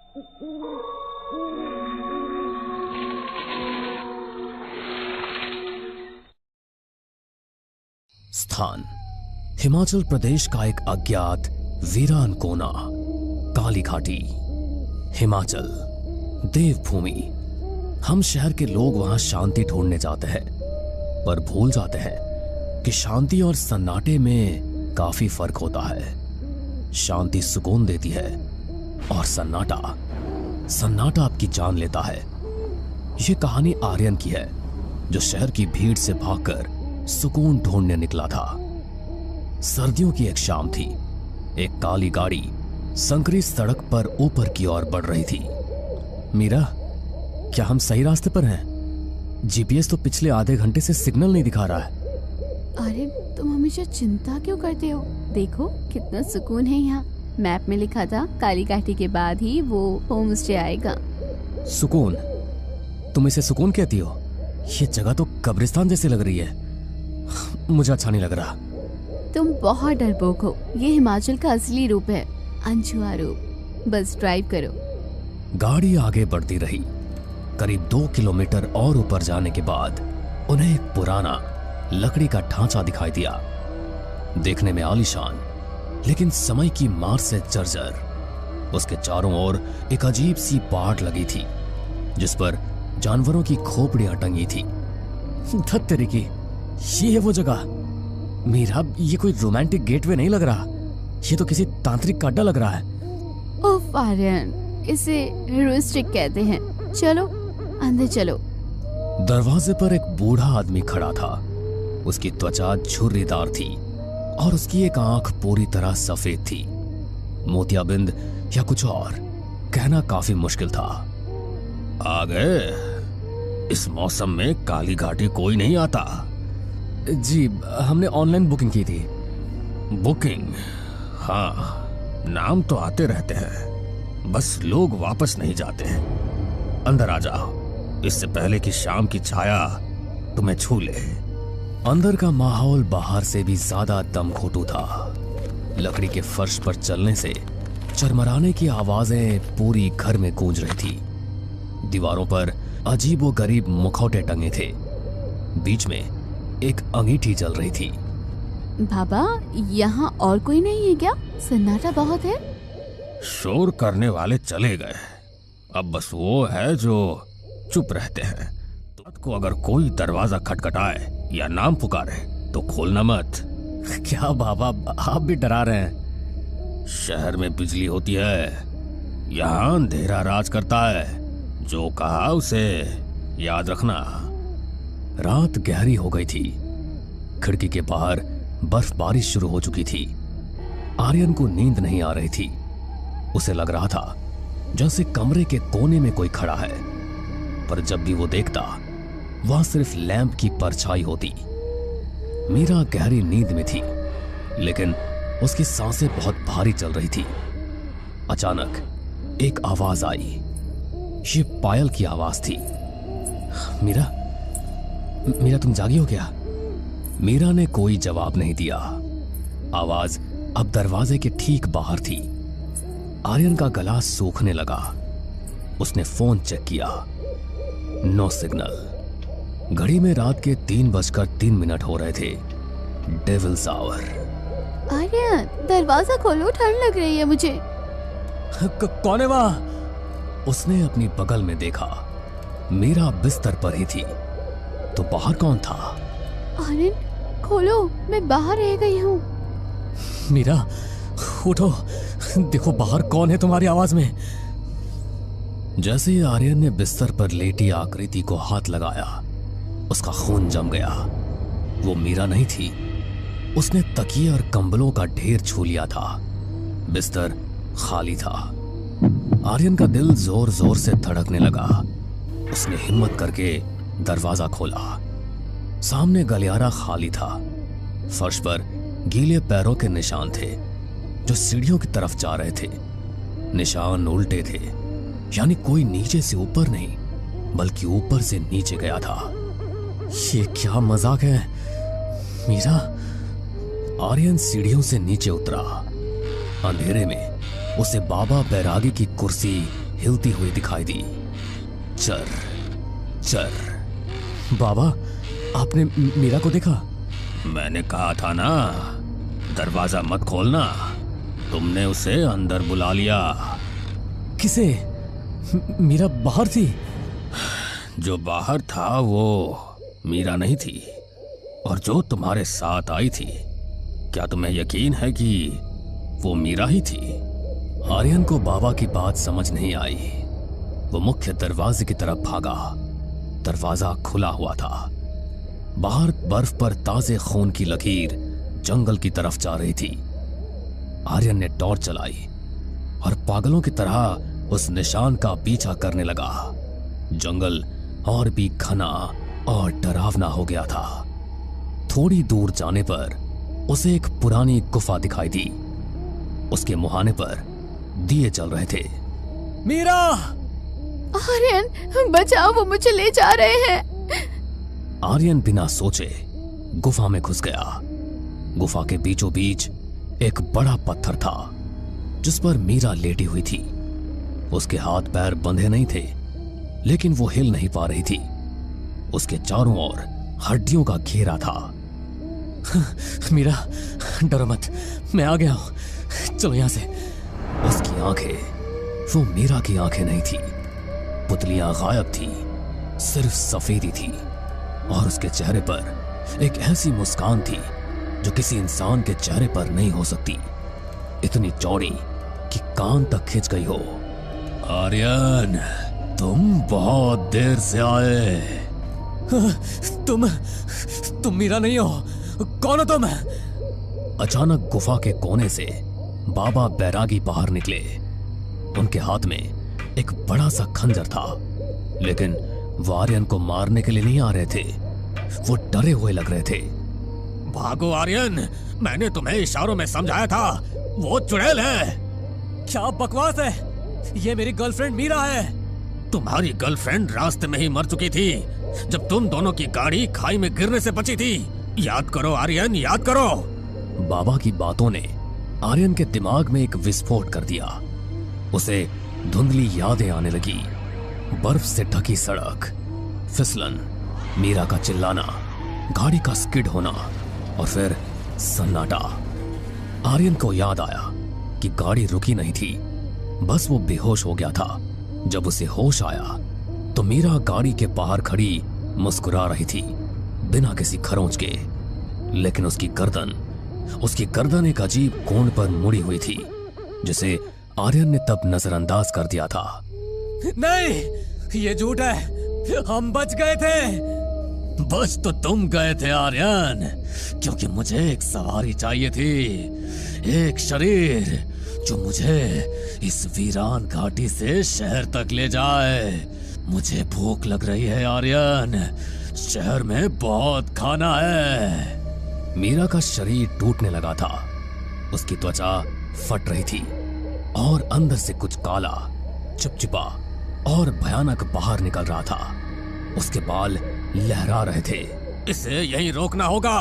स्थान हिमाचल प्रदेश का एक अज्ञात वीरान कोना, काली घाटी, हिमाचल, देवभूमि। हम शहर के लोग वहां शांति ढूंढने जाते हैं, पर भूल जाते हैं कि शांति और सन्नाटे में काफी फर्क होता है। शांति सुकून देती है और सन्नाटा आपकी जान लेता है। यह कहानी आर्यन की है, जो शहर की भीड़ से भागकर सुकून ढूंढने निकला था। सर्दियों की एक शाम थी। एक काली गाड़ी संकरी सड़क पर ऊपर की ओर बढ़ रही थी। मीरा, क्या हम सही रास्ते पर हैं? जीपीएस तो पिछले आधे घंटे से सिग्नल नहीं दिखा रहा है। अरे तुम हमेशा चिंता क्यों करते हो? देखो कितना सुकून है यहाँ। मैप में लिखा था काली घाटी के बाद ही वो होम स्टे आएगा। सुकून? तुम इसे सुकून कहती हो? ये जगह तो कब्रिस्तान जैसी लग रही है। मुझे अच्छा नहीं लग रहा। तुम बहुत डरपोक हो। ये हिमाचल का असली रूप है, अनछुआ रूप। बस ड्राइव करो। गाड़ी आगे बढ़ती रही। करीब 2 किलोमीटर और ऊपर जाने के बाद उन्हें एक पुराना लकड़ी का ढांचा दिखाई दिया। देखने में आलीशान, लेकिन समय की मार से जर्जर। उसके चारों ओर एक अजीब सी बाट लगी थी, जिस पर जानवरों की खोपड़ियां टंगी थी। धत तेरी की, ये है वो जगह। मीरा, ये कोई रोमांटिक गेटवे नहीं लग रहा। ये तो किसी तांत्रिक का अड्डा लग रहा है। ओह आर्यन, इसे ह्यूरिस्टिक कहते हैं। चलो अंदर चलो। दरवाजे पर एक बूढ़ा आदमी खड़ा था। उसकी त्वचा झुर्रीदार थी और उसकी एक आंख पूरी तरह सफेद थी। मोतियाबिंद या कुछ और कहना काफी मुश्किल था। आ गए? इस मौसम में काली घाटी कोई नहीं आता। जी, हमने ऑनलाइन बुकिंग की थी। बुकिंग? हाँ, नाम तो आते रहते हैं, बस लोग वापस नहीं जाते। अंदर आ जाओ, इससे पहले कि शाम की छाया तुम्हें छू ले। अंदर का माहौल बाहर से भी ज्यादा दमघोटू था। लकड़ी के फर्श पर चलने से चरमराने की आवाजें पूरी घर में गूंज रही थी। दीवारों पर अजीबोगरीब मुखौटे टंगे थे। बीच में एक अंगीठी जल रही थी। बाबा, यहाँ और कोई नहीं है क्या? सन्नाटा बहुत है। शोर करने वाले चले गए, अब बस वो है जो चुप रहते हैं। रात को अगर कोई दरवाजा खटखटाए या नाम पुकारे तो खोलना मत। क्या बाबा, आप भी डरा रहे हैं? शहर में बिजली होती है, यहाँ अंधेरा राज करता है। जो कहा उसे याद रखना। रात गहरी हो गई थी। खिड़की के बाहर बर्फबारी शुरू हो चुकी थी। आर्यन को नींद नहीं आ रही थी। उसे लग रहा था जैसे कमरे के कोने में कोई खड़ा है, पर जब भी वो देखता वहां सिर्फ लैंप की परछाई होती। मीरा गहरी नींद में थी, लेकिन उसकी सांसें बहुत भारी चल रही थी। अचानक एक आवाज आई। ये पायल की आवाज थी। मीरा, तुम जागी हो क्या? मीरा ने कोई जवाब नहीं दिया। आवाज अब दरवाजे के ठीक बाहर थी। आर्यन का गला सूखने लगा। उसने फोन चेक किया। No signal. घड़ी में रात के 3:03 हो रहे थे। Devils our. आर्यन, दरवाजा खोलो, ठंड लग रही है मुझे। कौन है वहां? उसने अपनी बगल में देखा। मीरा बिस्तर पर ही थी। तो बाहर कौन था? आर्यन, खोलो, मैं बाहर रह गई हूँ। मीरा, उठो, देखो बाहर कौन है तुम्हारी आवाज में। जैसे ही आर्यन ने बिस्तर पर लेटी आकृति को हाथ लगाया, उसका खून जम गया। वो मीरा नहीं थी। उसने तकिए और कंबलों का ढेर छू लिया था। बिस्तर खाली था। आर्यन का दिल जोर जोर से धड़कने लगा। उसने हिम्मत करके दरवाजा खोला। सामने गलियारा खाली था। फर्श पर गीले पैरों के निशान थे, जो सीढ़ियों की तरफ जा रहे थे। निशान उल्टे थे, यानी कोई नीचे से ऊपर नहीं, बल्कि ऊपर से नीचे गया था। ये क्या मजाक है? मीरा। आर्यन सीढ़ियों से नीचे उतरा। अंधेरे में उसे बाबा बैरागी की कुर्सी हिलती हुई दिखाई दी। चर चर। बाबा, आपने मीरा को देखा? मैंने कहा था ना, दरवाजा मत खोलना। तुमने उसे अंदर बुला लिया। किसे? मीरा बाहर थी। जो बाहर था वो मीरा नहीं थी, और जो तुम्हारे साथ आई थी, क्या तुम्हें यकीन है कि वो मीरा ही थी? आर्यन को बाबा की बात समझ नहीं आई। वो मुख्य दरवाजे की तरफ भागा। दरवाजा खुला हुआ था। बाहर बर्फ पर ताजे खून की लकीर जंगल की तरफ जा रही थी। आर्यन ने टॉर्च चलाई और पागलों की तरह उस निशान का पीछा करने लगा। जंगल और भी घना और डरावना हो गया था। थोड़ी दूर जाने पर उसे एक पुरानी गुफा दिखाई दी। उसके मुहाने पर दिए जल रहे थे। मीरा! आर्यन, बचाओ, वो मुझे ले जा रहे हैं। आर्यन बिना सोचे गुफा में घुस गया। गुफा के बीचों बीच एक बड़ा पत्थर था जिस पर मीरा लेटी हुई थी। उसके हाथ पैर बंधे नहीं थे, लेकिन वो हिल नहीं पा रही थी। उसके चारों ओर हड्डियों का घेरा था। मीरा, डरो मत, मैं आ गया हूं, चलो यहां से। उसकी आंखें वो मीरा की आंखें नहीं थी। पुतलियां गायब थी, सिर्फ सफेदी थी, और उसके चेहरे पर एक ऐसी मुस्कान थी जो किसी इंसान के चेहरे पर नहीं हो सकती। इतनी चौड़ी कि कान तक खिंच गई हो। आर्यन, तुम बहुत देर से आए। तुम मीरा नहीं हो। कौन हो तुम? अचानक गुफा के कोने से बाबा बैरागी बाहर निकले। उनके हाथ में एक बड़ा सा खंजर था, लेकिन वो आर्यन को मारने के लिए नहीं आ रहे थे। वो डरे हुए लग रहे थे। भागो आर्यन, मैंने तुम्हें इशारों में समझाया था, वो चुड़ैल है। क्या बकवास है? ये मेरी गर्लफ्रेंड मीरा है। तुम्हारी गर्लफ्रेंड रास्ते में ही मर चुकी थी जब तुम दोनों की गाड़ी खाई में गिरने से बची थी। याद करो आर्यन, याद करो। बाबा की बातों ने आर्यन के दिमाग में एक विस्फोट कर दिया। उसे धुंधली यादें आने लगी। बर्फ से ढकी सड़क, फिसलन, मीरा का चिल्लाना, गाड़ी का स्किड होना, और फिर सन्नाटा। आर्यन को याद आया कि गाड़ी रुकी नहीं थी, बस वो बेहोश हो गया था। जब उसे होश आया तो मीरा गाड़ी के बाहर खड़ी मुस्कुरा रही थी, बिना किसी खरोंच के। लेकिन उसकी गर्दन एक अजीब कोण पर मुड़ी हुई थी, जिसे आर्यन ने तब नजरअंदाज कर दिया था। नहीं, ये झूठ है, हम बच गए थे। बच तो तुम गए थे आर्यन, क्योंकि मुझे एक सवारी चाहिए थी, एक शरीर जो मुझे इस वीरान घाटी से शहर तक ले जाए। मुझे भूख लग रही है आर्यन, शहर में बहुत खाना है। मीरा का शरीर टूटने लगा था। उसकी त्वचा फट रही थी और अंदर से कुछ काला, चिपचिपा और भयानक बाहर निकल रहा था। उसके बाल लहरा रहे थे। इसे यहीं रोकना होगा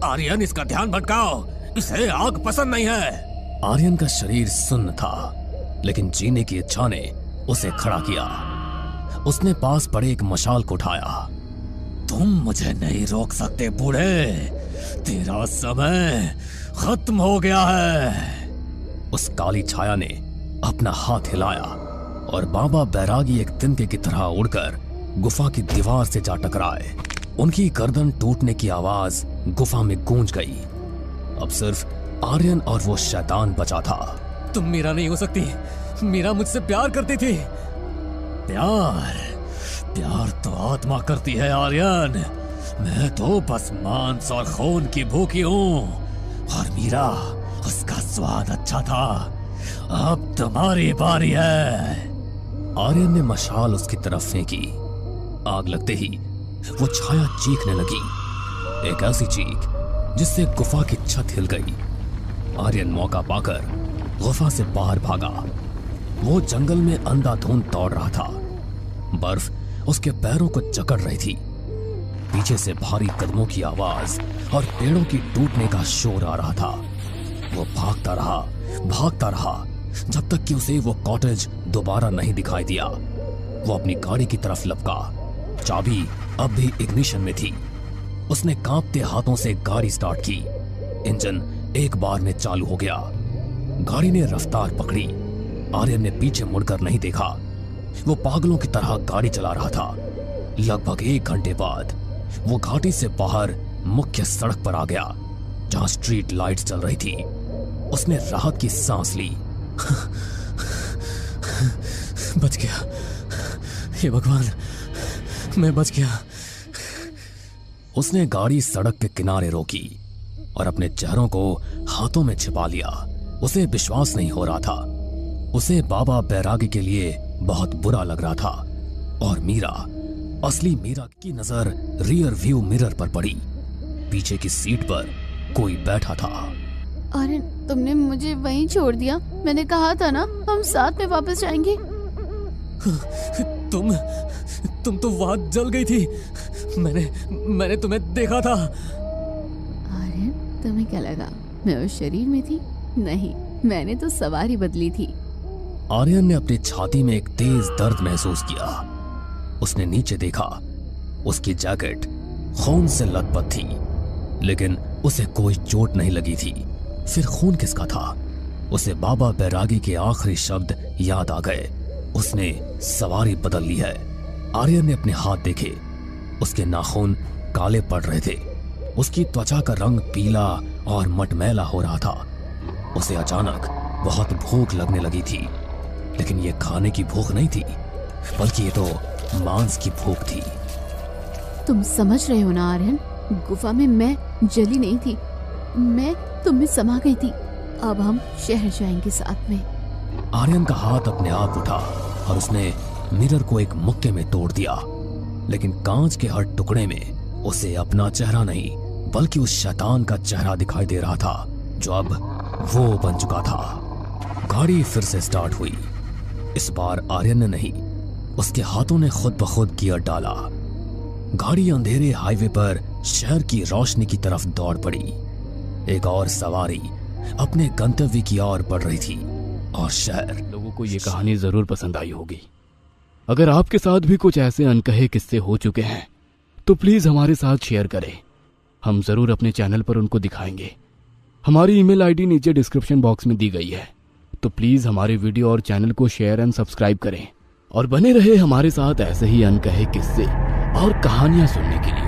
आर्यन, इसका ध्यान भटकाओ, इसे आग पसंद नहीं है। आर्यन का शरीर सुन्न था, लेकिन जीने की इच्छा ने उसे खड़ा किया। उसने पास पड़े एक मशाल को उठाया। तुम मुझे नहीं रोक सकते बूढ़े, तेरा समय खत्म हो गया है। उस काली छाया ने अपना हाथ हिलाया और बाबा बैरागी एक तिनके की तरह उड़कर गुफा की दीवार से जा टकराए। उनकी गर्दन टूटने की आवाज गुफा में गूंज गई। अब सिर्फ आर्यन और वो शैतान बचा था। तुम मीरा नहीं हो सकती। मीरा मुझसे प्यार करती थी। प्यार तो आत्मा करती है आर्यन, मैं तो बस मांस और खून की भूखी हूँ। और मीरा, उसका स्वाद अच्छा था। अब तुम्हारी बारी है। आर्यन ने मशाल उसकी तरफ फेंकी। आग लगते ही वो छाया चीखने लगी, एक ऐसी चीख जिससे गुफा की छत हिल गई। आर्यन मौका पाकर गुफा से बाहर भागा। वो जंगल में अंधाधुंध दौड़ रहा था। बर्फ उसके पैरों को जकड़ रही थी। पीछे से भारी कदमों की आवाज और पेड़ों की टूटने का शोर आ रहा था। वो भागता रहा, जब तक कि उसे वो कॉटेज दोबारा नहीं दिखाई दिया। वो अपनी गाड़ी की तरफ लपका। चाबी अब भी इग्निशन में थी। उसने कांपते हाथों से गाड़ी स्टार्ट की। इंजन एक बार में चालू हो गया। गाड़ी ने रफ्तार पकड़ी। आर्यन ने पीछे मुड़कर नहीं देखा। वो पागलों की तरह गाड़ी चला रहा था। लगभग 1 घंटे बाद वो घाटी से बाहर मुख्य सड़क पर आ गया, जहां स्ट्रीट लाइट्स चल रही थी। उसने राहत की सांस ली। बच गया, हे भगवान, मैं बच गया। उसने गाड़ी सड़क के किनारे रोकी और अपने चेहरों को हाथों में छिपा लिया। उसे विश्वास नहीं हो रहा था। उसे बाबा बैरागी के लिए बहुत बुरा लग रहा था। और मीरा, असली मीरा की नजर रियर व्यू मिरर पर पड़ी। पीछे की सीट पर कोई बैठा था। अरे तुमने मुझे वहीं छोड़ दिया। मैंने कहा था ना हम साथ में वापस जाएंगे। तुम तो वहां जल गई थी। मैंने तुम्हें देखा था। अरे तुम्हें क्या लगा मैं उस शरीर में थी? नहीं, मैंने तो सवारी बदली थी। आर्यन ने अपनी छाती में एक तेज दर्द महसूस किया। उसने नीचे देखा। उसकी जैकेट खून से लथपथ थी, लेकिन उसे कोई चोट नहीं लगी थी। फिर खून किसका था? उसे बाबा बैरागी के आखिरी शब्द याद आ गए। उसने सवारी बदल ली है। आर्यन ने अपने हाथ देखे। उसके नाखून काले पड़ रहे थे। उसकी त्वचा का रंग पीला और मटमैला हो रहा था। उसे अचानक बहुत भूख लगने लगी थी, लेकिन ये खाने की भूख नहीं थी, बल्कि ये तो मांस की भूख थी। तुम समझ रहे हो ना आर्यन, गुफा में मैं जली नहीं थी, मैं तुम में समा गई थी। अब हम शहर जाएंगे साथ में। आर्यन का हाथ अपने आप उठा और उसने मिरर को एक मुक्के में तोड़ दिया, लेकिन कांच के हर टुकड़े में उसे अपना चेहरा नहीं, बल्कि उस शैतान का चेहरा दिखाई दे रहा था, जो अब वो बन चुका था। गाड़ी फिर से स्टार्ट हुई। इस बार आर्यन ने नहीं, उसके हाथों ने खुद ब खुद गियर डाला। गाड़ी अंधेरे हाईवे पर शहर की रोशनी की तरफ दौड़ पड़ी। एक और सवारी अपने गंतव्य की ओर बढ़ रही थी और शहर। लोगों को ये कहानी जरूर पसंद आई होगी। अगर आपके साथ भी कुछ ऐसे अनकहे किस्से हो चुके हैं तो प्लीज हमारे साथ शेयर करें। हम जरूर अपने चैनल पर उनको दिखाएंगे। हमारी ईमेल आईडी नीचे डिस्क्रिप्शन बॉक्स में दी गई है, तो प्लीज हमारे वीडियो और चैनल को शेयर एंड सब्सक्राइब करें और बने रहे हमारे साथ ऐसे ही अनकहे किस्से और कहानियां सुनने के लिए।